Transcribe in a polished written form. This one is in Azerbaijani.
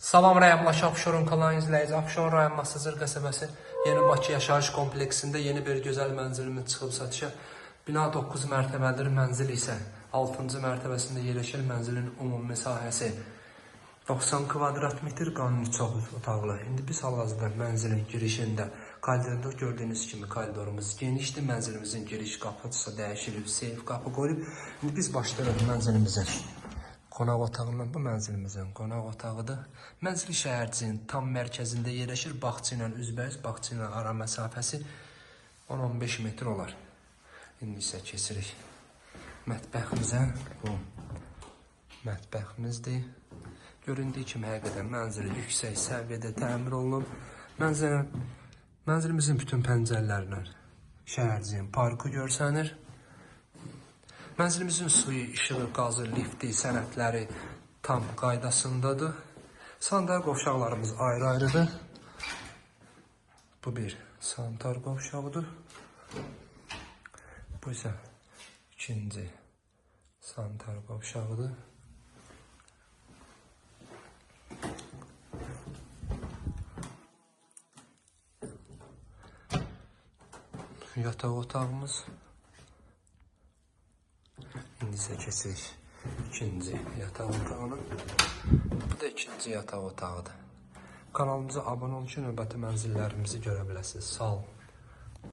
Salam rəyamlaşı Abşeron kanalını izləyici. Abşeron rayon Masazır qəsəbəsi Yeni Bakı yaşayış kompleksində yeni bir gözəl mənzilimiz çıxıb satışa. Bina 9 mərtəbədir, mənzil isə 6-cı mərtəbəsində yerləşir. Mənzilin ümumi sahəsi 90 kvadrat metr, qanuni çox otaqlı. İndi biz hal-hazırda mənzilin girişində koridorda gördüyünüz kimi koridorumuz genişdir. Mənzilimizin giriş qapısı dəyişilib, seyf qapı qoyulub. İndi biz başlayırıq mənzilimizin qonaq otağından. Bu mənzilimizin qonaq otağıdır. Mənzil şəhərciyinin tam mərkəzində yerləşir. Bağça ilə üzbəüz, bağça ilə ara məsafəsi 10-15 metr olar. İndi isə keçirik mətbəximizə. Bu mətbəximizdir. Göründüyü kimi həqiqətən mənzil yüksək səviyyədə təmir olunub. Mənzilimizin bütün pəncərələrindən şəhərciyin parkı görsənir. Mənzilimizin suyu, işığı, qazı, lifti, sənədləri tam qaydasındadır. Sanitar qovşaqlarımız ayrı-ayrıdır. Bu bir sanitar qovşağıdır. Bu isə ikinci sanitar qovşağıdır. Yataq otağımız. İndi isə keçirik ikinci yataq otağına. Bu da ikinci yataq otağıdır. Kanalımıza abunə olun ki, növbəti mənzillərimizi görə biləsiniz. Sağ olun.